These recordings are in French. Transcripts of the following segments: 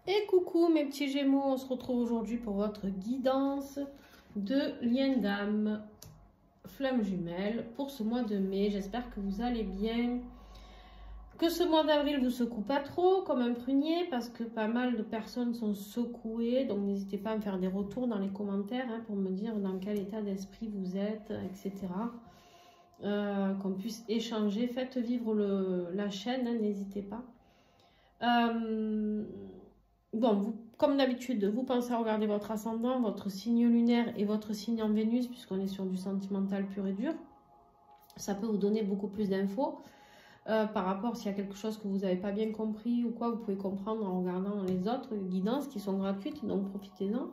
Et coucou mes petits Gémeaux, on se retrouve aujourd'hui pour votre guidance de lien d'âme, flamme jumelle pour ce mois de mai. J'espère que vous allez bien, que ce mois d'avril vous secoue pas trop comme un prunier parce que pas mal de personnes sont secouées. Donc n'hésitez pas à me faire des retours dans les commentaires pour me dire dans quel état d'esprit vous êtes, etc. Qu'on puisse échanger. Faites vivre la chaîne, n'hésitez pas. Bon, vous, comme d'habitude, vous pensez à regarder votre ascendant, votre signe lunaire et votre signe en Vénus, puisqu'on est sur du sentimental pur et dur. Ça peut vous donner beaucoup plus d'infos. Par rapport, s'il y a quelque chose que vous n'avez pas bien compris ou quoi, vous pouvez comprendre en regardant les autres guidances qui sont gratuites, donc profitez-en.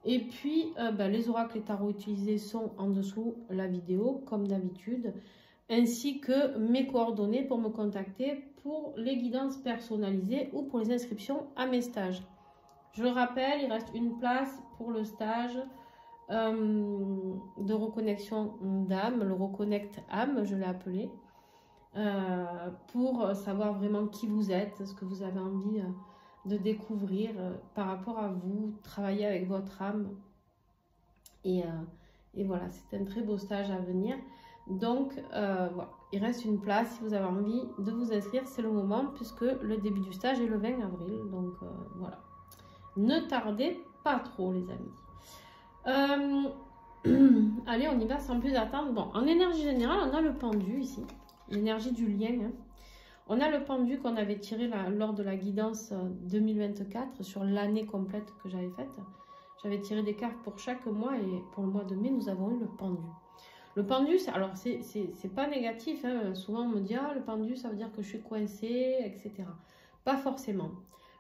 Et puis, les oracles et tarots utilisés sont en dessous la vidéo, comme d'habitude, ainsi que mes coordonnées pour me contacter pour les guidances personnalisées ou pour les inscriptions à mes stages. Je le rappelle, il reste une place pour le stage de reconnexion d'âme, le Reconnect âme, je l'ai appelé, pour savoir vraiment qui vous êtes, ce que vous avez envie de découvrir par rapport à vous, travailler avec votre âme. Et voilà, c'est un très beau stage à venir. Donc, voilà, il reste une place. Si vous avez envie de vous inscrire, c'est le moment puisque le début du stage est le 20 avril. Donc, voilà. Ne tardez pas trop, les amis. Allez, on y va sans plus attendre. Bon, en énergie générale, on a le pendu ici. L'énergie du lien. On a le pendu qu'on avait tiré lors de la guidance 2024 sur l'année complète que j'avais faite. J'avais tiré des cartes pour chaque mois et pour le mois de mai, nous avons eu le pendu. Le pendu, alors c'est pas négatif, souvent on me dit ah, le pendu ça veut dire que je suis coincée, etc. Pas forcément.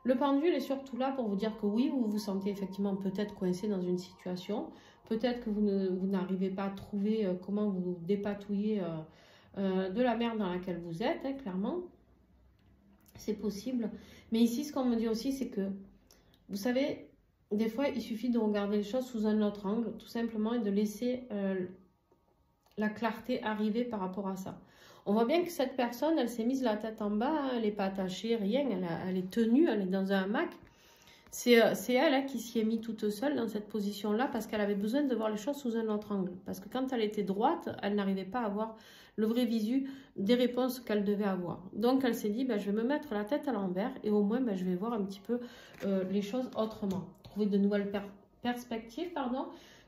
Le pendu il est surtout là pour vous dire que oui, vous vous sentez effectivement peut-être coincé dans une situation, peut-être que vous n'arrivez pas à trouver comment vous dépatouiller de la merde dans laquelle vous êtes, clairement. C'est possible. Mais ici, ce qu'on me dit aussi, c'est que, vous savez, des fois, il suffit de regarder les choses sous un autre angle, tout simplement, et de laisser la clarté arriver par rapport à ça. On voit bien que cette personne, elle s'est mise la tête en bas, elle n'est pas attachée, rien, elle est tenue, elle est dans un hamac. C'est elle qui s'y est mise toute seule dans cette position-là parce qu'elle avait besoin de voir les choses sous un autre angle. Parce que quand elle était droite, elle n'arrivait pas à avoir le vrai visu des réponses qu'elle devait avoir. Donc elle s'est dit, je vais me mettre la tête à l'envers et au moins je vais voir un petit peu les choses autrement. Trouver de nouvelles perspectives,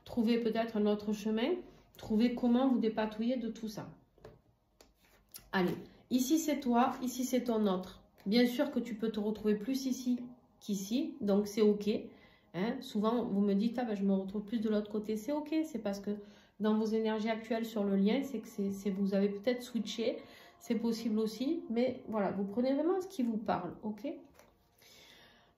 trouver peut-être un autre chemin, trouver comment vous dépatouiller de tout ça. Allez, ici c'est toi, ici c'est ton autre. Bien sûr que tu peux te retrouver plus ici qu'ici, donc c'est ok. Souvent vous me dites, je me retrouve plus de l'autre côté, c'est ok, c'est parce que dans vos énergies actuelles sur le lien, c'est que vous avez peut-être switché, c'est possible aussi, mais voilà, vous prenez vraiment ce qui vous parle, ok?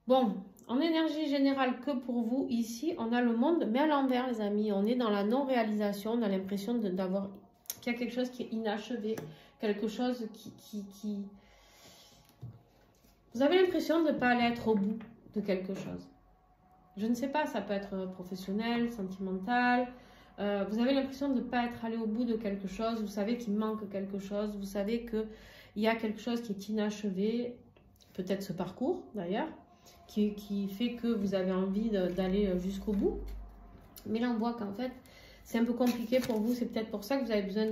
Bon, en énergie générale que pour vous, ici, on a le monde, mais à l'envers, les amis. On est dans la non-réalisation, on a l'impression qu'il y a quelque chose qui est inachevé, quelque chose qui... Vous avez l'impression de ne pas aller être au bout de quelque chose. Je ne sais pas, ça peut être professionnel, sentimental. Vous avez l'impression de ne pas être allé au bout de quelque chose. Vous savez qu'il manque quelque chose. Vous savez qu'il y a quelque chose qui est inachevé. Peut-être ce parcours, d'ailleurs, qui fait que vous avez envie d'aller jusqu'au bout. Mais là, on voit qu'en fait, c'est un peu compliqué pour vous. C'est peut-être pour ça que vous avez besoin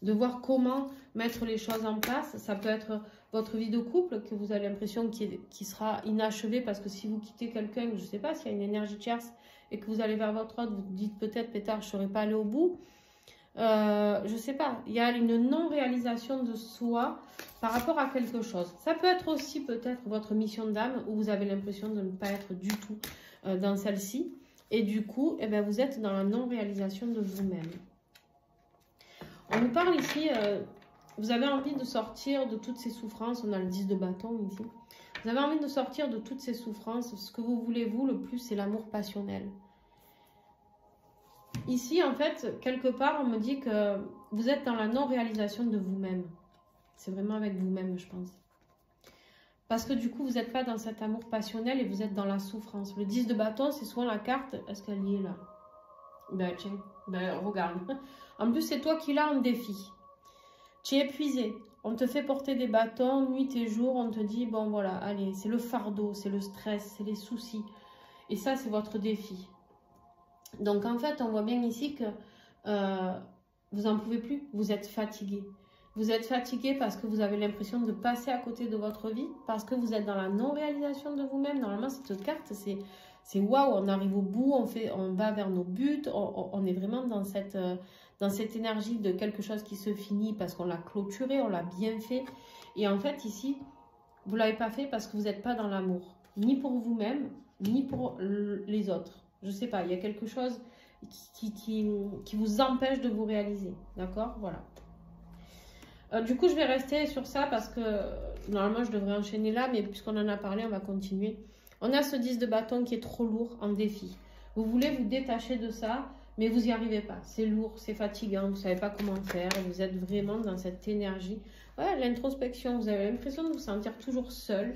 de voir comment mettre les choses en place. Ça peut être votre vie de couple que vous avez l'impression qui sera inachevée parce que si vous quittez quelqu'un, je ne sais pas, s'il y a une énergie tierce et que vous allez vers votre autre, vous dites peut-être, pétard, je ne serais pas allé au bout. Je ne sais pas, il y a une non-réalisation de soi par rapport à quelque chose. Ça peut être aussi peut-être votre mission d'âme où vous avez l'impression de ne pas être du tout dans celle-ci. Et du coup, vous êtes dans la non-réalisation de vous-même. On nous parle ici, vous avez envie de sortir de toutes ces souffrances. On a le 10 de bâton ici. Vous avez envie de sortir de toutes ces souffrances. Ce que vous voulez, vous, le plus, c'est l'amour passionnel. Ici, en fait, quelque part, on me dit que vous êtes dans la non-réalisation de vous-même. C'est vraiment avec vous-même, je pense. Parce que du coup, vous n'êtes pas dans cet amour passionnel et vous êtes dans la souffrance. Le 10 de bâton, c'est souvent la carte. Est-ce qu'elle y est là? Tiens, regarde. En plus, c'est toi qui l'as en défi. Tu es épuisé. On te fait porter des bâtons nuit et jour. On te dit, bon voilà, allez, c'est le fardeau, c'est le stress, c'est les soucis. Et ça, c'est votre défi. Donc en fait, on voit bien ici que vous n'en pouvez plus, vous êtes fatigué. Vous êtes fatigué parce que vous avez l'impression de passer à côté de votre vie, parce que vous êtes dans la non-réalisation de vous-même. Normalement, cette carte, c'est waouh, on arrive au bout, on va vers nos buts, on est vraiment dans cette énergie de quelque chose qui se finit parce qu'on l'a clôturé, on l'a bien fait. Et en fait, ici, vous ne l'avez pas fait parce que vous n'êtes pas dans l'amour, ni pour vous-même, ni pour les autres. Je ne sais pas, il y a quelque chose qui vous empêche de vous réaliser. D'accord? Voilà. Du coup, je vais rester sur ça parce que normalement, je devrais enchaîner là, mais puisqu'on en a parlé, on va continuer. On a ce 10 de bâton qui est trop lourd en défi. Vous voulez vous détacher de ça, mais vous n'y arrivez pas. C'est lourd, c'est fatigant, vous ne savez pas comment faire. Vous êtes vraiment dans cette énergie. Ouais, l'introspection, vous avez l'impression de vous sentir toujours seul,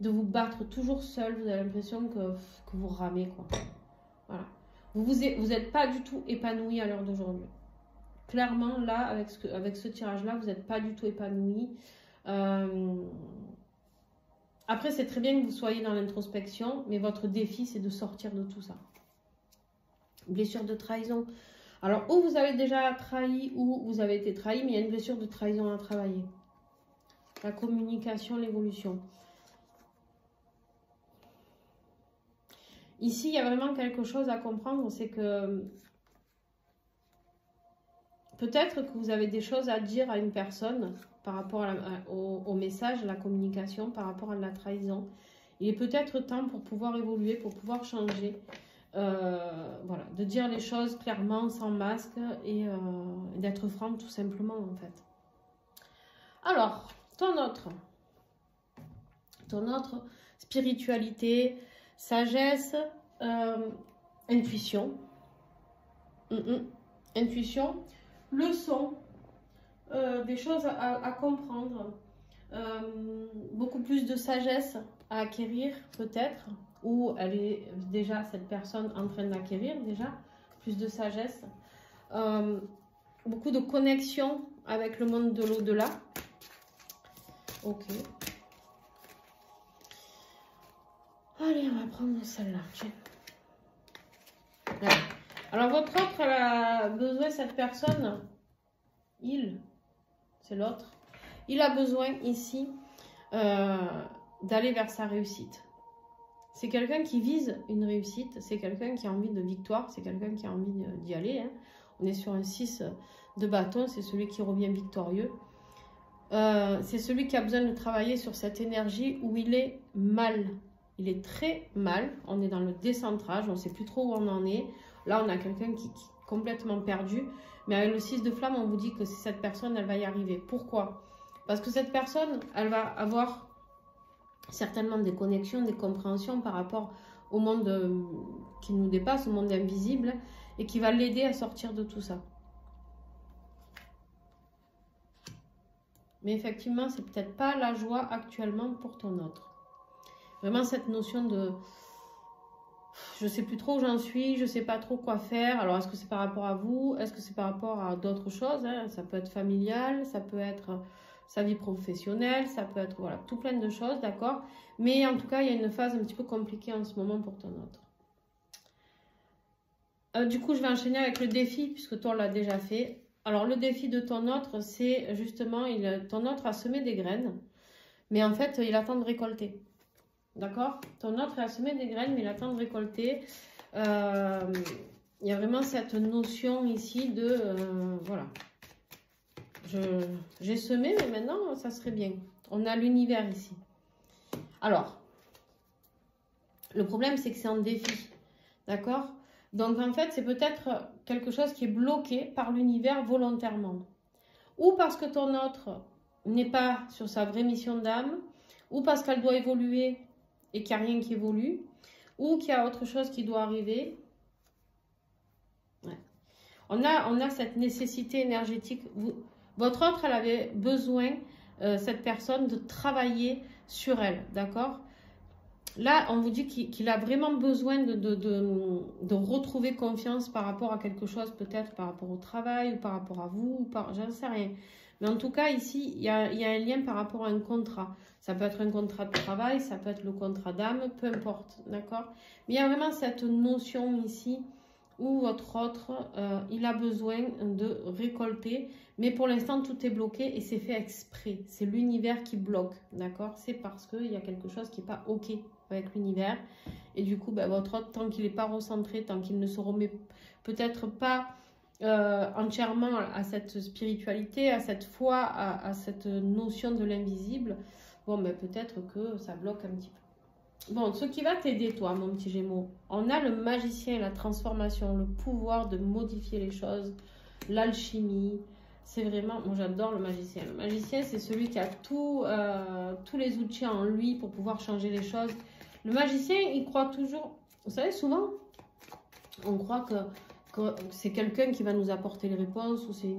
de vous battre toujours seul. Vous avez l'impression que vous ramez, quoi. Voilà. Vous n'êtes pas du tout épanoui à l'heure d'aujourd'hui. Clairement, là, avec ce tirage-là, vous n'êtes pas du tout épanoui. Après, c'est très bien que vous soyez dans l'introspection, mais votre défi, c'est de sortir de tout ça. Blessure de trahison. Alors, ou vous avez déjà trahi, ou vous avez été trahi, mais il y a une blessure de trahison à travailler. La communication, l'évolution. Ici, il y a vraiment quelque chose à comprendre, c'est que peut-être que vous avez des choses à dire à une personne par rapport au message, à la communication, par rapport à la trahison. Il est peut-être temps pour pouvoir évoluer, pour pouvoir changer. Voilà, de dire les choses clairement, sans masque et d'être franc tout simplement en fait. Alors, ton autre, spiritualité, sagesse, intuition. Intuition, leçon, des choses à comprendre, beaucoup plus de sagesse à acquérir peut-être, ou elle est déjà cette personne en train d'acquérir déjà, plus de sagesse, beaucoup de connexion avec le monde de l'au-delà. Ok. Allez, on va prendre celle-là. Alors, votre autre, elle a besoin, cette personne, c'est l'autre, il a besoin ici d'aller vers sa réussite. C'est quelqu'un qui vise une réussite, c'est quelqu'un qui a envie de victoire, c'est quelqu'un qui a envie d'y aller. Hein. On est sur un 6 de bâton, c'est celui qui revient victorieux. C'est celui qui a besoin de travailler sur cette énergie où il est mal. Il est très mal, on est dans le décentrage, on ne sait plus trop où on en est. Là, on a quelqu'un qui est complètement perdu. Mais avec le 6 de flamme, on vous dit que cette personne, elle va y arriver. Pourquoi? Parce que cette personne, elle va avoir certainement des connexions, des compréhensions par rapport au monde qui nous dépasse, au monde invisible, et qui va l'aider à sortir de tout ça. Mais effectivement, c'est peut-être pas la joie actuellement pour ton autre. Vraiment cette notion de... Je ne sais plus trop où j'en suis, je ne sais pas trop quoi faire. Alors, est-ce que c'est par rapport à vous? Est-ce que c'est par rapport à d'autres choses, hein? Ça peut être familial, ça peut être sa vie professionnelle, ça peut être voilà, tout plein de choses, d'accord? Mais en tout cas, il y a une phase un petit peu compliquée en ce moment pour ton autre. Du coup, je vais enchaîner avec le défi, puisque toi, on l'a déjà fait. Alors, le défi de ton autre, c'est justement, ton autre a semé des graines, mais en fait, il attend de récolter. D'accord? Ton autre a semé des graines, mais il attend de récolter. Il y a vraiment cette notion ici de... voilà. J'ai semé, mais maintenant, ça serait bien. On a l'univers ici. Alors, le problème, c'est que c'est un défi. D'accord? Donc, en fait, c'est peut-être quelque chose qui est bloqué par l'univers volontairement. Ou parce que ton autre n'est pas sur sa vraie mission d'âme, ou parce qu'elle doit évoluer et qu'il n'y a rien qui évolue, ou qu'il y a autre chose qui doit arriver. Ouais. On a cette nécessité énergétique. Votre autre, elle avait besoin, cette personne, de travailler sur elle, d'accord? Là, on vous dit qu'il a vraiment besoin de retrouver confiance par rapport à quelque chose, peut-être par rapport au travail, ou par rapport à vous, ou j'en sais rien. Mais en tout cas, ici, il y a un lien par rapport à un contrat. Ça peut être un contrat de travail, ça peut être le contrat d'âme, peu importe, d'accord? Mais il y a vraiment cette notion ici où votre autre, il a besoin de récolter. Mais pour l'instant, tout est bloqué et c'est fait exprès. C'est l'univers qui bloque, d'accord? C'est parce qu'il y a quelque chose qui n'est pas OK avec l'univers. Et du coup, ben, votre autre, tant qu'il n'est pas recentré, tant qu'il ne se remet peut-être pas entièrement à cette spiritualité, à cette foi, à cette notion de l'invisible, bon, ben, peut-être que ça bloque un petit peu. Bon, ce qui va t'aider, toi, mon petit Gémeaux, on a le magicien, la transformation, le pouvoir de modifier les choses, l'alchimie. C'est vraiment, moi j'adore le magicien. Le magicien, c'est celui qui a tous les outils en lui pour pouvoir changer les choses. Le magicien, il croit toujours, vous savez, souvent, on croit que c'est quelqu'un qui va nous apporter les réponses ou c'est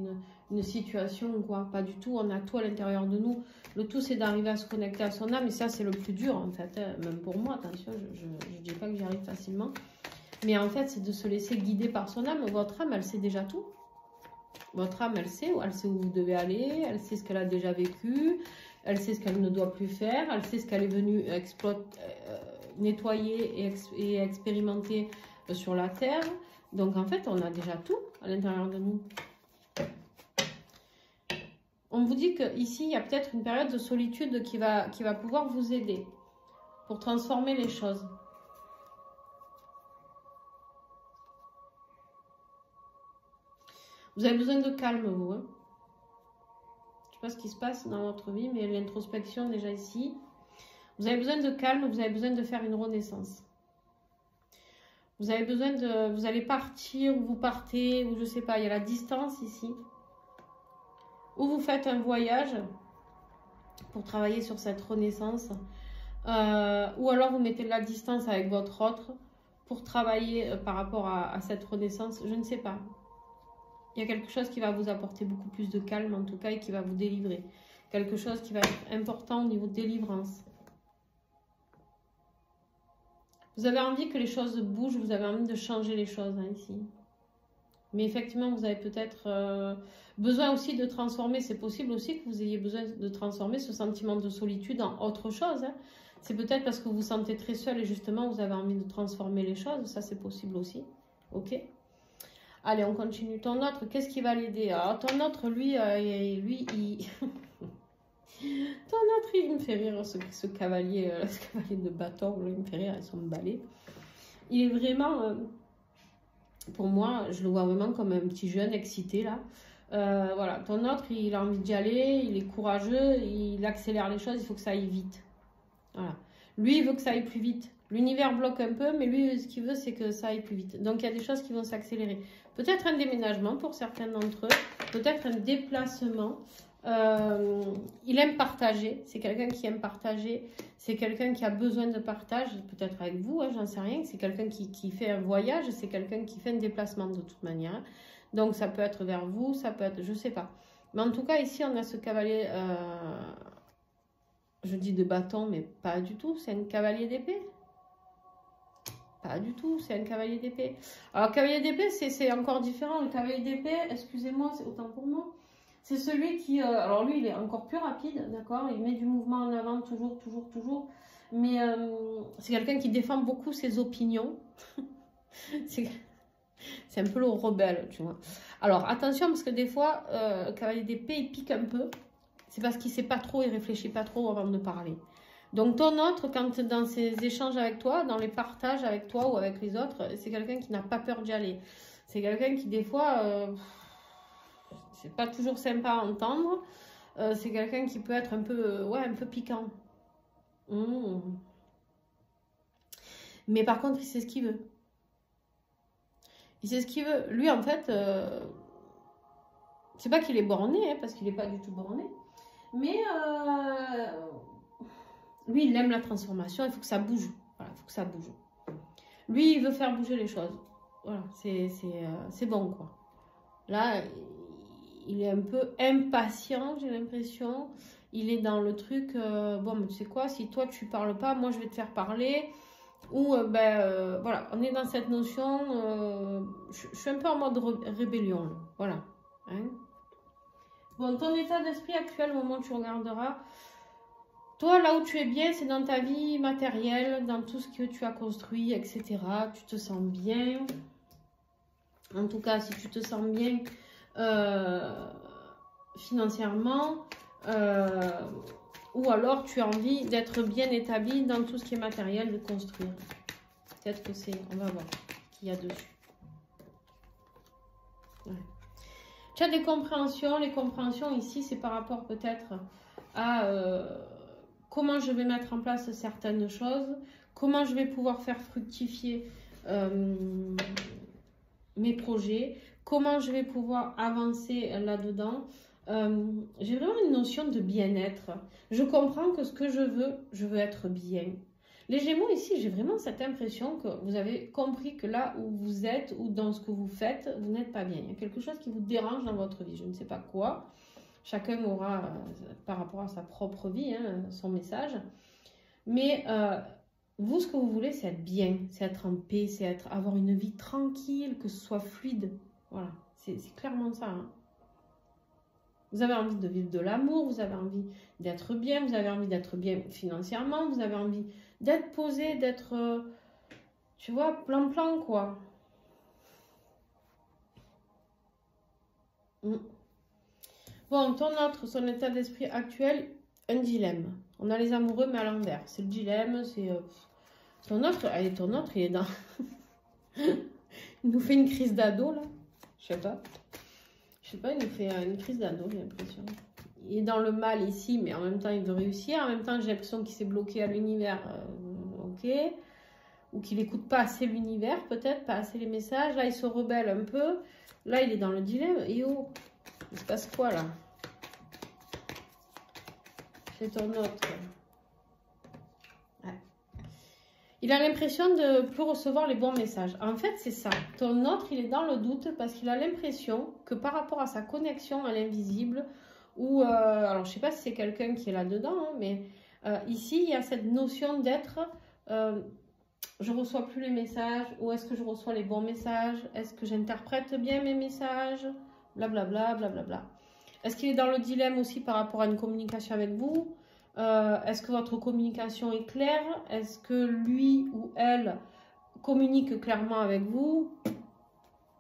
une situation ou quoi. Pas du tout, on a tout à l'intérieur de nous. Le tout, c'est d'arriver à se connecter à son âme et ça, c'est le plus dur en fait. Hein. Même pour moi, attention, je ne dis pas que j'y arrive facilement. Mais en fait, c'est de se laisser guider par son âme. Votre âme, elle sait déjà tout. Votre âme, elle sait où vous devez aller, elle sait ce qu'elle a déjà vécu, elle sait ce qu'elle ne doit plus faire, elle sait ce qu'elle est venue nettoyer et expérimenter sur la terre. Donc en fait, on a déjà tout à l'intérieur de nous. On vous dit qu'ici, il y a peut-être une période de solitude qui va pouvoir vous aider pour transformer les choses. Vous avez besoin de calme, vous. Hein. Je ne sais pas ce qui se passe dans votre vie, mais l'introspection déjà ici. Vous avez besoin de calme, vous avez besoin de faire une renaissance. Vous avez besoin de... Vous allez partir, ou vous partez, ou je ne sais pas, il y a la distance ici. Ou vous faites un voyage pour travailler sur cette renaissance. Ou alors vous mettez de la distance avec votre autre pour travailler par rapport à cette renaissance. Je ne sais pas. Il y a quelque chose qui va vous apporter beaucoup plus de calme en tout cas et qui va vous délivrer. Quelque chose qui va être important au niveau de délivrance. Vous avez envie que les choses bougent, vous avez envie de changer les choses hein, ici. Mais effectivement, vous avez peut-être besoin aussi de transformer. C'est possible aussi que vous ayez besoin de transformer ce sentiment de solitude en autre chose. Hein. C'est peut-être parce que vous vous sentez très seul et justement, vous avez envie de transformer les choses. Ça, c'est possible aussi. Ok. Allez, on continue. Ton autre, qu'est-ce qui va l'aider? Alors, ton autre, lui, il... Ton autre, il me fait rire, ce cavalier de bâton, là, il me fait rire avec son balai. Il est vraiment, pour moi, je le vois vraiment comme un petit jeune excité, là. Voilà, ton autre, il a envie d'y aller, il est courageux, il accélère les choses, il faut que ça aille vite. Voilà. Lui, il veut que ça aille plus vite. L'univers bloque un peu, mais lui, ce qu'il veut, c'est que ça aille plus vite. Donc, il y a des choses qui vont s'accélérer. Peut-être un déménagement pour certains d'entre eux, peut-être un déplacement. Il aime partager, c'est quelqu'un qui aime partager, c'est quelqu'un qui a besoin de partage, peut-être avec vous, hein, j'en sais rien, c'est quelqu'un qui fait un voyage, c'est quelqu'un qui fait un déplacement de toute manière. Donc ça peut être vers vous, ça peut être, je sais pas. Mais en tout cas, ici, on a ce cavalier, je dis de bâton, mais pas du tout, c'est un cavalier d'épée. Pas du tout, c'est un cavalier d'épée. Alors, cavalier d'épée, c'est encore différent. Le cavalier d'épée, excusez-moi, c'est autant pour moi. C'est celui qui, alors lui, il est encore plus rapide, d'accord? Il met du mouvement en avant, toujours. Mais c'est quelqu'un qui défend beaucoup ses opinions. C'est un peu le rebelle, tu vois. Alors, attention, parce que des fois, le cavalier d'épée, il pique un peu. C'est parce qu'il ne sait pas trop, il ne réfléchit pas trop avant de parler. Donc, ton autre, quand dans ses échanges avec toi, dans les partages avec toi ou avec les autres, c'est quelqu'un qui n'a pas peur d'y aller. C'est quelqu'un qui, des fois... c'est pas toujours sympa à entendre. C'est quelqu'un qui peut être un peu, un peu piquant. Mais par contre, il sait ce qu'il veut. Il sait ce qu'il veut. Lui, en fait, c'est pas qu'il est borné, hein, parce qu'il n'est pas du tout borné. Mais lui, il aime la transformation. Il faut que ça bouge. Voilà, il faut que ça bouge. Lui, il veut faire bouger les choses. Voilà, c'est bon, quoi. Là... il est un peu impatient, j'ai l'impression. Il est dans le truc, bon, mais tu sais quoi, si toi tu parles pas, moi je vais te faire parler. Ou, voilà, on est dans cette notion, je suis un peu en mode rébellion, là. Voilà. Hein. Bon, ton état d'esprit actuel, au moment où tu regarderas, toi, là où tu es bien, c'est dans ta vie matérielle, dans tout ce que tu as construit, etc. Tu te sens bien. En tout cas, si tu te sens bien financièrement, ou alors tu as envie d'être bien établi dans tout ce qui est matériel, de construire. Peut-être que c'est... On va voir qu'il y a dessus. Ouais. Tu as des compréhensions. Les compréhensions ici, c'est par rapport peut-être à comment je vais mettre en place certaines choses, comment je vais pouvoir faire fructifier mes projets, comment je vais pouvoir avancer là-dedans. J'ai vraiment une notion de bien-être. Je comprends que ce que je veux être bien. Les Gémeaux ici, j'ai vraiment cette impression que vous avez compris que là où vous êtes ou dans ce que vous faites, vous n'êtes pas bien. Il y a quelque chose qui vous dérange dans votre vie. Je ne sais pas quoi. Chacun aura, par rapport à sa propre vie, hein, son message. Mais vous, ce que vous voulez, c'est être bien, c'est être en paix, c'est avoir une vie tranquille, que ce soit fluide. Voilà, c'est clairement ça. Hein. Vous avez envie de vivre de l'amour, vous avez envie d'être bien, vous avez envie d'être bien financièrement, vous avez envie d'être posé, d'être, tu vois, plan-plan, quoi. Bon, ton autre, son état d'esprit actuel, un dilemme. On a les amoureux, mais à l'envers. C'est le dilemme, c'est... ton autre, allez, ton autre, il est dans... il nous fait une crise d'ado, là. Je sais pas. Je sais pas, il nous fait une crise d'ado, j'ai l'impression. Il est dans le mal ici, mais en même temps, il veut réussir. En même temps, j'ai l'impression qu'il s'est bloqué à l'univers. Ok. Ou qu'il n'écoute pas assez l'univers, peut-être, pas assez les messages. Là, il se rebelle un peu. Là, il est dans le dilemme. Et oh, il se passe quoi, là? C'est ton autre. Ouais. Il a l'impression de ne plus recevoir les bons messages. En fait, c'est ça. Ton autre, il est dans le doute parce qu'il a l'impression que par rapport à sa connexion à l'invisible, ou... alors, je ne sais pas si c'est quelqu'un qui est là-dedans, hein, mais ici, il y a cette notion d'être... je ne reçois plus les messages, ou est-ce que je reçois les bons messages? Est-ce que j'interprète bien mes messages? Blablabla, blablabla. Est-ce qu'il est dans le dilemme aussi par rapport à une communication avec vous? Est-ce que votre communication est claire? Est-ce que lui ou elle communique clairement avec vous?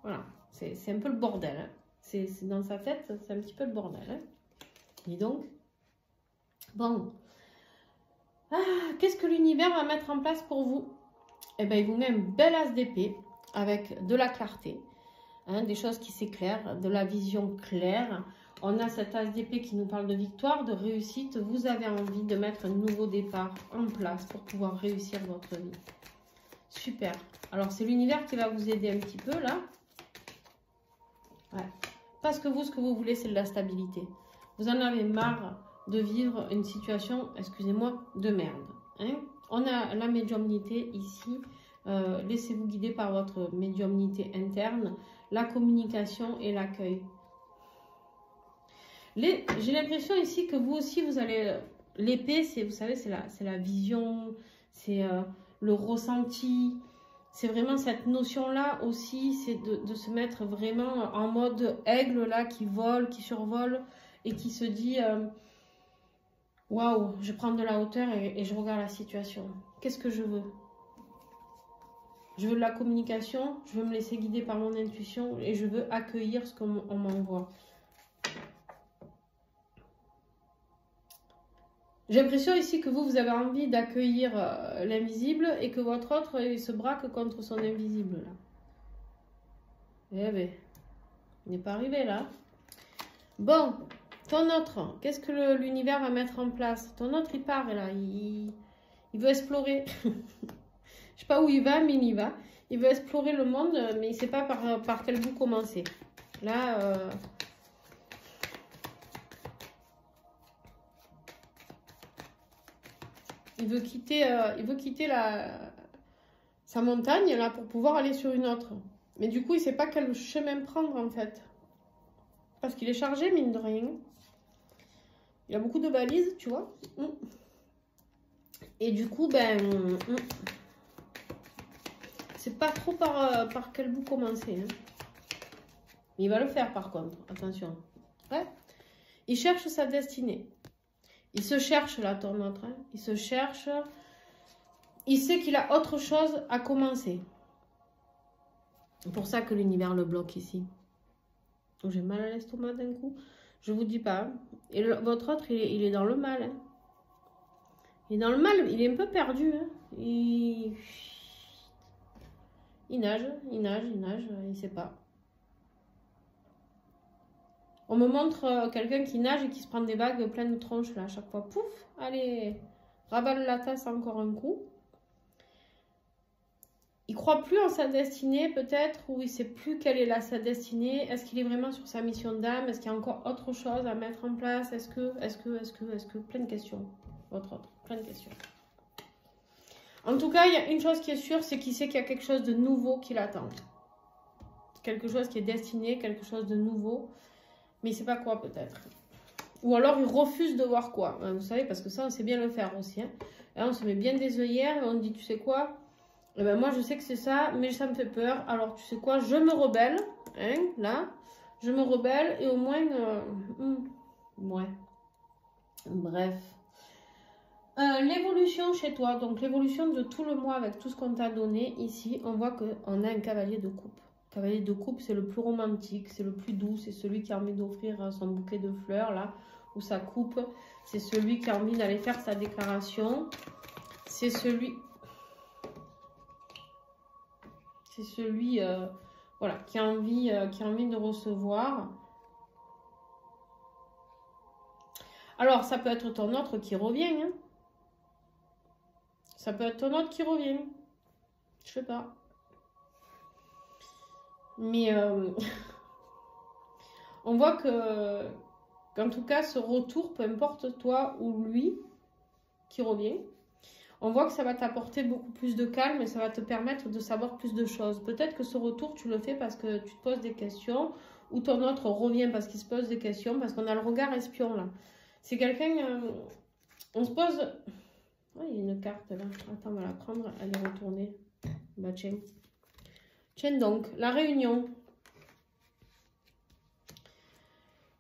Voilà, c'est un peu le bordel. Hein. C'est dans sa tête, c'est un petit peu le bordel. Hein. Dis donc. Bon. Ah, qu'est-ce que l'univers va mettre en place pour vous? Eh bien, il vous met un bel as d'épée avec de la clarté, hein, des choses qui s'éclairent, de la vision claire. On a cet as d'épée qui nous parle de victoire, de réussite. Vous avez envie de mettre un nouveau départ en place pour pouvoir réussir votre vie. Super. Alors, c'est l'univers qui va vous aider un petit peu, là. Ouais. Parce que vous, ce que vous voulez, c'est de la stabilité. Vous en avez marre de vivre une situation, excusez-moi, de merde. Hein? On a la médiumnité ici. Laissez-vous guider par votre médiumnité interne, la communication et l'accueil. J'ai l'impression ici que vous aussi, vous allez... L'épée, vous savez, c'est la vision, c'est le ressenti. C'est vraiment cette notion-là aussi, c'est de se mettre vraiment en mode aigle, là, qui vole, qui survole et qui se dit... Waouh, je prends de la hauteur et je regarde la situation. Qu'est-ce que je veux? Je veux de la communication, je veux me laisser guider par mon intuition et je veux accueillir ce qu'on m'envoie. J'ai l'impression ici que vous avez envie d'accueillir l'invisible et que votre autre il se braque contre son invisible. Là. Eh bien, on n'est pas arrivé là. Bon. Ton autre, qu'est-ce que l'univers va mettre en place? Ton autre, il part là, il veut explorer. Je ne sais pas où il va, mais il y va. Il veut explorer le monde, mais il ne sait pas par quel bout commencer. Là, il veut quitter sa montagne là pour pouvoir aller sur une autre. Mais du coup, il ne sait pas quel chemin prendre en fait. Parce qu'il est chargé, mine de rien. Il a beaucoup de valises, tu vois. Et du coup, ben... c'est pas trop par quel bout commencer. Hein. Mais il va le faire, par contre. Attention. Ouais. Il cherche sa destinée. Il se cherche là, ton autre. Hein. Il se cherche. Il sait qu'il a autre chose à commencer. C'est pour ça que l'univers le bloque ici. J'ai mal à l'estomac d'un coup. Je vous dis pas. Et votre autre, il est dans le mal. Hein. Il est dans le mal. Il est un peu perdu. Hein. Il nage, il nage, il nage. Il ne sait pas. On me montre quelqu'un qui nage et qui se prend des vagues pleines de tronches là. À chaque fois, pouf, allez, ravale la tasse encore un coup. Il croit plus en sa destinée peut-être, ou il sait plus quelle est sa destinée. Est-ce qu'il est vraiment sur sa mission d'âme? Est-ce qu'il y a encore autre chose à mettre en place? Est-ce que, plein de questions. Autre, plein de questions. En tout cas, il y a une chose qui est sûre, c'est qu'il sait qu'il y a quelque chose de nouveau qui l'attend. Quelque chose qui est destiné, quelque chose de nouveau. Mais il ne sait pas quoi peut-être. Ou alors il refuse de voir quoi. Vous savez, parce que ça, on sait bien le faire aussi. Hein. Là, on se met bien des œillères et on dit, tu sais quoi? Eh ben moi, je sais que c'est ça, mais ça me fait peur. Alors, tu sais quoi? Je me rebelle. Hein, là, je me rebelle et au moins... ouais. Bref. L'évolution chez toi. Donc, l'évolution de tout le mois avec tout ce qu'on t'a donné ici. On voit qu'on a un cavalier de coupe. Cavalier de coupe, c'est le plus romantique, c'est le plus doux, c'est celui qui a envie d'offrir son bouquet de fleurs, là, ou sa coupe. C'est celui qui a envie d'aller faire sa déclaration. C'est celui... voilà, qui a envie de recevoir. Alors, ça peut être ton autre qui revient. Hein. Ça peut être ton autre qui revient. Je sais pas. Mais on voit qu'en tout cas, ce retour, peu importe toi ou lui qui revient, on voit que ça va t'apporter beaucoup plus de calme et ça va te permettre de savoir plus de choses. Peut-être que ce retour, tu le fais parce que tu te poses des questions ou ton autre revient parce qu'il se pose des questions, parce qu'on a le regard espion là. C'est quelqu'un... on se pose... Oh, il y a une carte là. Attends, on va la prendre, elle est retournée. Bah tiens. Tiens donc, la réunion.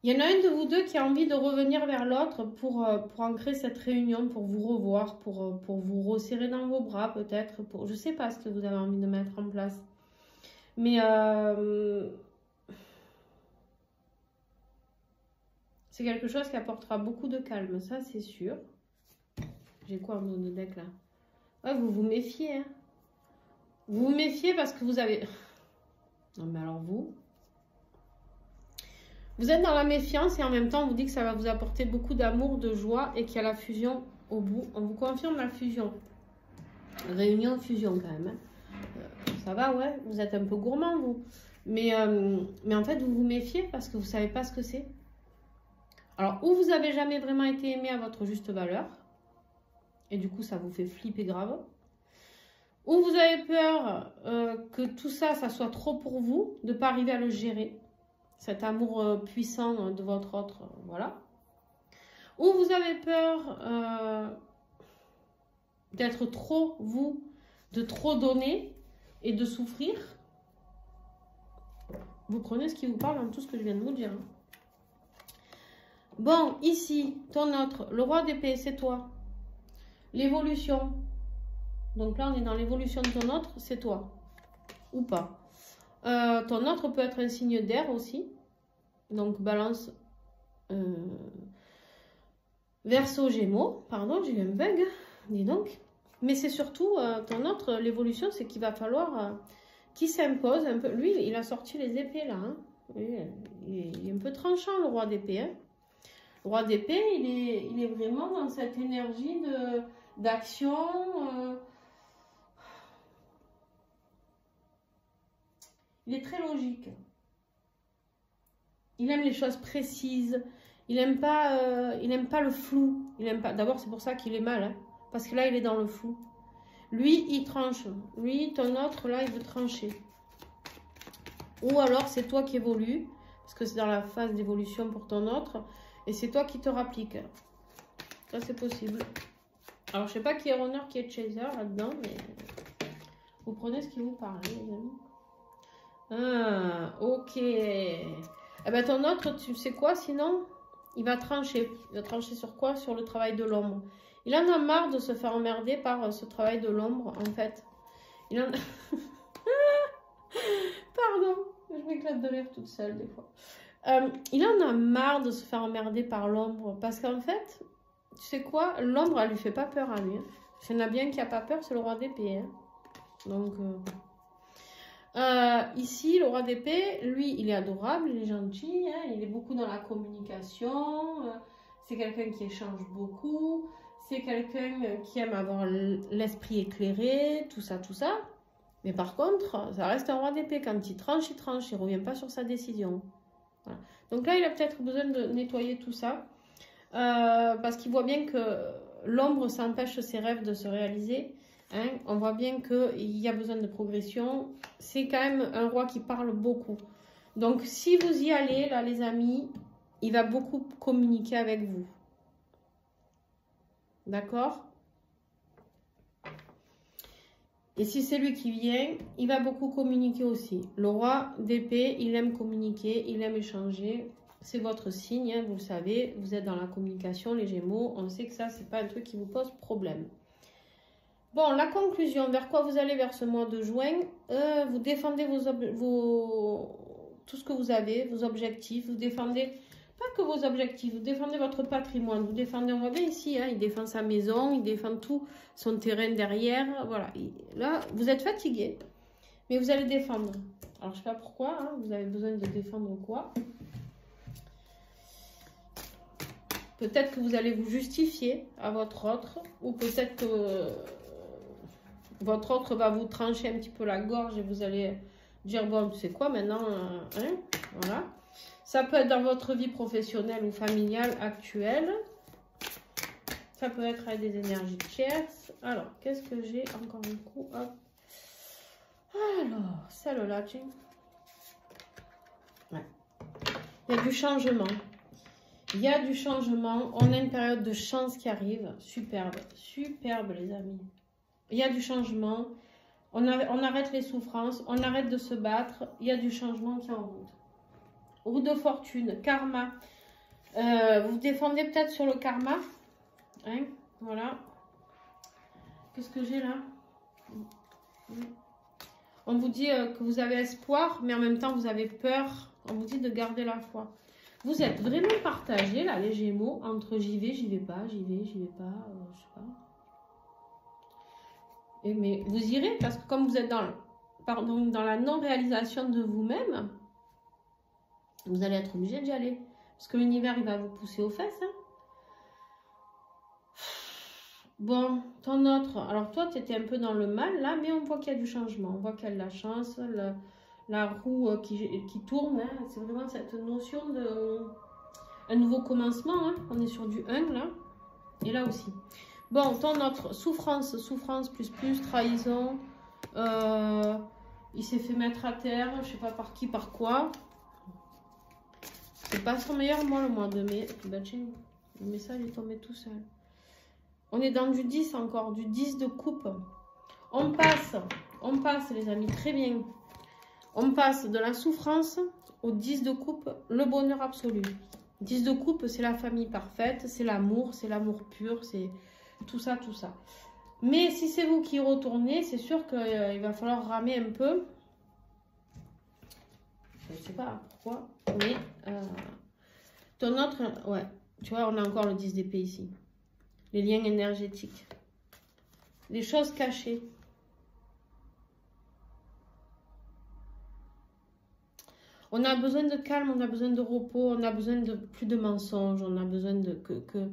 Il y en a un de vous deux qui a envie de revenir vers l'autre pour ancrer cette réunion, pour vous revoir, pour vous resserrer dans vos bras peut-être. Je ne sais pas ce que vous avez envie de mettre en place. Mais c'est quelque chose qui apportera beaucoup de calme, ça c'est sûr. J'ai quoi en dos de deck là? Ouais, vous vous méfiez. Hein. Vous vous méfiez parce que vous avez... Non mais alors vous êtes dans la méfiance et en même temps on vous dit que ça va vous apporter beaucoup d'amour, de joie et qu'il y a la fusion au bout. On vous confirme la fusion. Réunion, fusion quand même. Hein. Ça va, ouais. Vous êtes un peu gourmand vous. Mais en fait vous vous méfiez parce que vous ne savez pas ce que c'est. Alors ou vous n'avez jamais vraiment été aimé à votre juste valeur. Et du coup ça vous fait flipper grave. Ou vous avez peur que tout ça, ça soit trop pour vous, de ne pas arriver à le gérer. Cet amour puissant de votre autre, voilà. Ou vous avez peur d'être trop vous, de trop donner et de souffrir. Vous prenez ce qui vous parle dans tout ce que je viens de vous dire. Bon, ici, ton autre, le roi d'épée, c'est toi. L'évolution. Donc là, on est dans l'évolution de ton autre, c'est toi. Ou pas. Ton autre peut être un signe d'air aussi. Donc, balance Verseau, Gémeaux. Pardon, j'ai eu un bug. Dis donc. Mais c'est surtout, ton autre, l'évolution, c'est qu'il va falloir qu'il s'impose un peu. Lui, il a sorti les épées là. Hein. Il est un peu tranchant, le roi d'épée. Hein. Le roi d'épée, il est vraiment dans cette énergie d'action. Il est très logique. Il aime les choses précises. Il n'aime pas le flou. D'abord, c'est pour ça qu'il est mal. Hein, parce que là, il est dans le flou. Lui, il tranche. Lui, ton autre, là, il veut trancher. Ou alors, c'est toi qui évolues. Parce que c'est dans la phase d'évolution pour ton autre. Et c'est toi qui te rappliques. Ça, c'est possible. Alors, je sais pas qui est runner, qui est chaser là-dedans. Mais vous prenez ce qui vous parle, les amis. Ah, ok. Eh ben ton autre, tu sais quoi sinon? il va trancher. Il va trancher sur quoi? Sur le travail de l'ombre. Il en a marre de se faire emmerder par ce travail de l'ombre, en fait. Il en a... Pardon, je m'éclate de rire toute seule des fois. Il en a marre de se faire emmerder par l'ombre. Parce qu'en fait, tu sais quoi? L'ombre, elle lui fait pas peur à lui. Hein. S'il y en a bien qui a pas peur, c'est le roi d'épée. Hein. Donc, ici, le roi d'épée, lui, il est adorable, il est gentil. Hein, il est beaucoup dans la communication. C'est quelqu'un qui échange beaucoup. C'est quelqu'un qui aime avoir l'esprit éclairé, tout ça, tout ça. Mais par contre, ça reste un roi d'épée. Quand il tranche, il ne revient pas sur sa décision. Voilà. Donc là, il a peut-être besoin de nettoyer tout ça. Parce qu'il voit bien que l'ombre, ça empêche ses rêves de se réaliser. Hein. On voit bien qu'il y a besoin de progression. C'est quand même un roi qui parle beaucoup. Donc, si vous y allez, là, les amis, il va beaucoup communiquer avec vous. D'accord? Et si c'est lui qui vient, il va beaucoup communiquer aussi. Le roi d'épée, il aime communiquer, il aime échanger. C'est votre signe, hein, vous le savez. Vous êtes dans la communication, les Gémeaux. On sait que ça, c'est pas un truc qui vous pose problème. Bon, la conclusion, vers quoi vous allez vers ce mois de juin? Vous défendez tout ce que vous avez, vos objectifs. Vous défendez, pas que vos objectifs, vous défendez votre patrimoine. Vous défendez, on voit bien ici, hein, il défend sa maison, il défend tout son terrain derrière. Voilà, là, vous êtes fatigué, mais vous allez défendre. Alors, je ne sais pas pourquoi, hein, vous avez besoin de défendre quoi? Peut-être que vous allez vous justifier à votre autre, ou peut-être que votre autre va vous trancher un petit peu la gorge et vous allez dire, bon, tu sais quoi maintenant, hein, voilà. Ça peut être dans votre vie professionnelle ou familiale actuelle. Ça peut être avec des énergies tierces. Alors, qu'est-ce que j'ai encore un coup? Hop. Alors, celle-là, tiens. Ouais. Il y a du changement. Il y a du changement. On a une période de chance qui arrive. Superbe. Superbe, les amis. Il y a du changement. On arrête les souffrances. On arrête de se battre. Il y a du changement qui est en route. Roue de fortune. Karma. Vous défendez peut-être sur le karma. Hein, voilà. Qu'est-ce que j'ai là? On vous dit que vous avez espoir, mais en même temps, vous avez peur. On vous dit de garder la foi. Vous êtes vraiment partagés, là, les Gémeaux, entre j'y vais pas, j'y vais pas, je sais pas. Mais vous irez, parce que comme vous êtes dans la non-réalisation de vous-même, vous allez être obligé d'y aller. Parce que l'univers, il va vous pousser aux fesses. Hein. Bon, ton autre, alors toi, tu étais un peu dans le mal, là, mais on voit qu'il y a du changement. On voit qu'il y a de la chance, la roue qui tourne. Hein. C'est vraiment cette notion de... un nouveau commencement. Hein. On est sur du 1, là. Et là aussi. Bon, ton autre, souffrance plus, trahison. Il s'est fait mettre à terre, je sais pas par qui, par quoi. C'est pas son meilleur mois, le mois de mai. Bah, tiens, le message est tombé tout seul. On est dans du 10 encore, du 10 de coupe. On passe, les amis, très bien. On passe de la souffrance au 10 de coupe, le bonheur absolu. 10 de coupe, c'est la famille parfaite, c'est l'amour pur, c'est tout ça, tout ça. Mais si c'est vous qui retournez, c'est sûr qu'il va falloir ramer un peu. Je ne sais pas pourquoi, mais ton autre, ouais, tu vois, on a encore le 10 d'épée ici. Les liens énergétiques. Les choses cachées. On a besoin de calme, on a besoin de repos, on a besoin de plus de mensonges, on a besoin de que...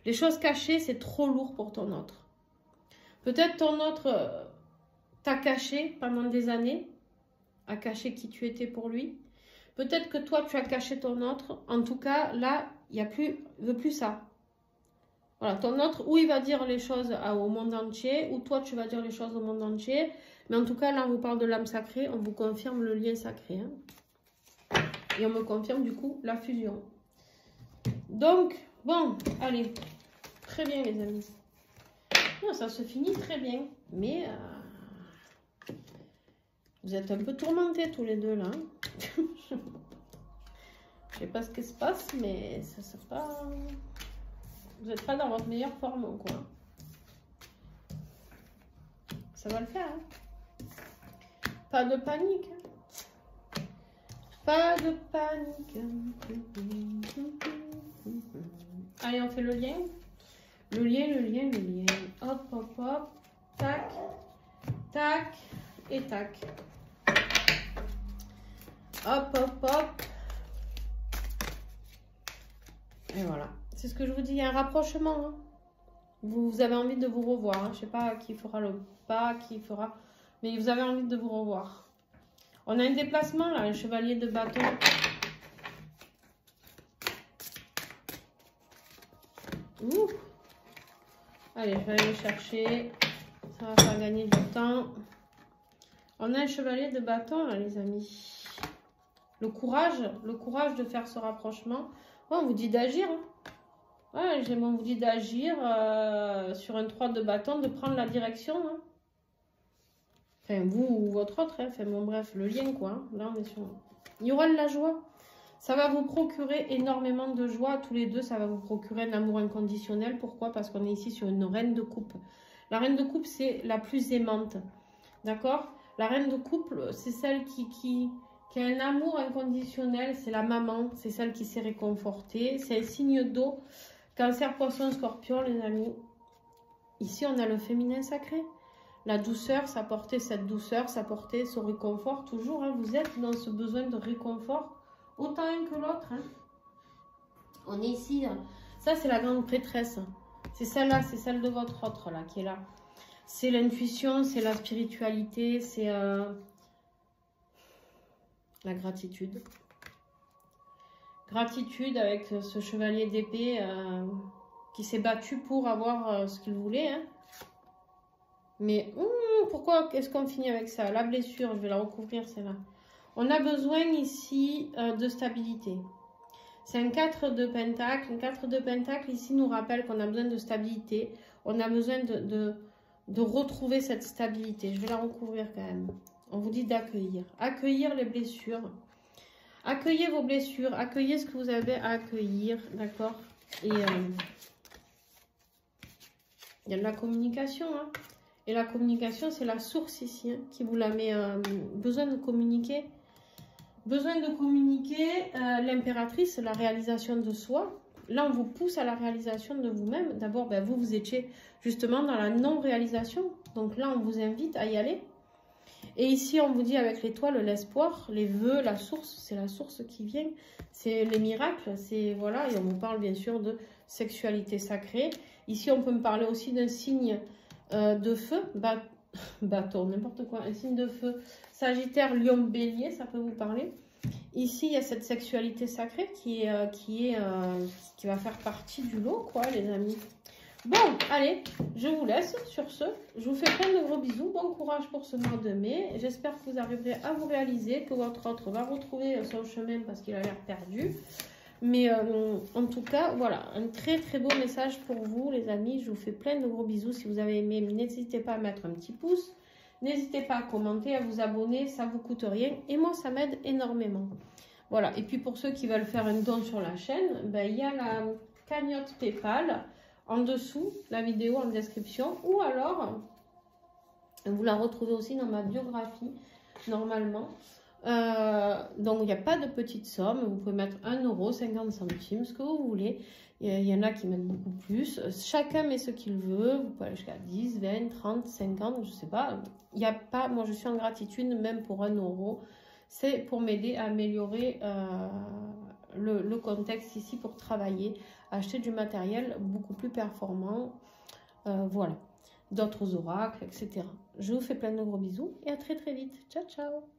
Les choses cachées, c'est trop lourd pour ton autre. Peut-être ton autre t'a caché pendant des années, a caché qui tu étais pour lui. Peut-être que toi, tu as caché ton autre. En tout cas, là, il ne veut plus ça. Voilà, ton autre, ou il va dire les choses au monde entier, ou toi, tu vas dire les choses au monde entier. Mais en tout cas, là, on vous parle de l'âme sacrée, on vous confirme le lien sacré. Hein. Et on me confirme, du coup, la fusion. Donc, bon, allez. Très bien, les amis. Non, ça se finit très bien. Mais, vous êtes un peu tourmentés tous les deux, là. Je sais pas ce qui se passe, mais ça c'est pas... Vous n'êtes pas dans votre meilleure forme, quoi. Ça va le faire, hein. Pas de panique. Pas de panique. Allez, on fait le lien. Le lien. Hop, hop, hop. Tac, tac et tac. Hop, hop, hop. Et voilà. C'est ce que je vous dis, il y a un rapprochement. Hein. Vous avez envie de vous revoir. Hein. Je ne sais pas qui fera le pas, qui fera... Mais vous avez envie de vous revoir. On a un déplacement là, un chevalier de bâton. Ouh. Allez, je vais aller le chercher. Ça va faire gagner du temps. On a un chevalier de bâton là, les amis. Le courage de faire ce rapprochement. Ouais, on vous dit d'agir. Hein. Ouais, on vous dit d'agir sur un 3 de bâton, de prendre la direction. Hein. Enfin, vous ou votre autre, hein. Enfin, bon, bref, le lien, quoi. Hein. Là, on est sur... Il y aura de la joie. Ça va vous procurer énormément de joie. Tous les deux, ça va vous procurer un amour inconditionnel. Pourquoi? Parce qu'on est ici sur une reine de coupe. La reine de coupe, c'est la plus aimante. D'accord? La reine de couple, c'est celle qui a un amour inconditionnel. C'est la maman. C'est celle qui s'est réconfortée. C'est un signe d'eau. Cancer, poisson, scorpion, les amis. Ici, on a le féminin sacré. La douceur, ça portait cette douceur, ça portait ce réconfort. Toujours, hein, vous êtes dans ce besoin de réconfort, autant un que l'autre. Hein. On est ici. Hein. Ça, c'est la grande prêtresse. C'est celle-là, c'est celle de votre autre, là, qui est là. C'est l'intuition, c'est la spiritualité, c'est la gratitude. Gratitude avec ce chevalier d'épée qui s'est battu pour avoir ce qu'il voulait. Hein. Mais pourquoi est-ce qu'on finit avec ça? La blessure, je vais la recouvrir, celle-là. On a besoin ici de stabilité. C'est un 4 de pentacle. Un 4 de pentacle ici nous rappelle qu'on a besoin de stabilité. On a besoin de retrouver cette stabilité. Je vais la recouvrir quand même. On vous dit d'accueillir. Accueillir les blessures. Accueillez vos blessures. Accueillez ce que vous avez à accueillir. D'accord? Et il y a de la communication. Hein. Et la communication, c'est la source ici. Hein, qui vous la met. Besoin de communiquer. Besoin de communiquer. L'impératrice, la réalisation de soi. Là, on vous pousse à la réalisation de vous-même. D'abord, ben, vous étiez justement dans la non-réalisation. Donc là, on vous invite à y aller. Et ici, on vous dit avec l'étoile, l'espoir, les vœux, la source, c'est la source qui vient. C'est les miracles, c'est voilà. Et on vous parle bien sûr de sexualité sacrée. Ici, on peut me parler aussi d'un signe de feu, bâton, n'importe quoi, un signe de feu. Sagittaire, Lion, Bélier, ça peut vous parler. Ici, il y a cette sexualité sacrée qui va faire partie du lot, quoi, les amis. Bon, allez, je vous laisse sur ce. Je vous fais plein de gros bisous. Bon courage pour ce mois de mai. J'espère que vous arriverez à vous réaliser, que votre autre va retrouver son chemin parce qu'il a l'air perdu. Mais en tout cas, voilà, un très très beau message pour vous, les amis. Je vous fais plein de gros bisous. Si vous avez aimé, n'hésitez pas à mettre un petit pouce. N'hésitez pas à commenter, à vous abonner. Ça ne vous coûte rien. Et moi, ça m'aide énormément. Voilà. Et puis pour ceux qui veulent faire un don sur la chaîne, ben, il y a la cagnotte PayPal en dessous, la vidéo en description. Ou alors, vous la retrouvez aussi dans ma biographie, normalement. Donc, il n'y a pas de petite somme. Vous pouvez mettre 1 €, 50 centimes, ce que vous voulez. Il y en a qui mettent beaucoup plus. Chacun met ce qu'il veut. Vous pouvez aller jusqu'à 10, 20, 30, 50, je ne sais pas. Il n'y a pas... Moi, je suis en gratitude, même pour 1 €. C'est pour m'aider à améliorer le contexte ici pour travailler, acheter du matériel beaucoup plus performant. Voilà. D'autres oracles, etc. Je vous fais plein de gros bisous et à très très vite. Ciao, ciao!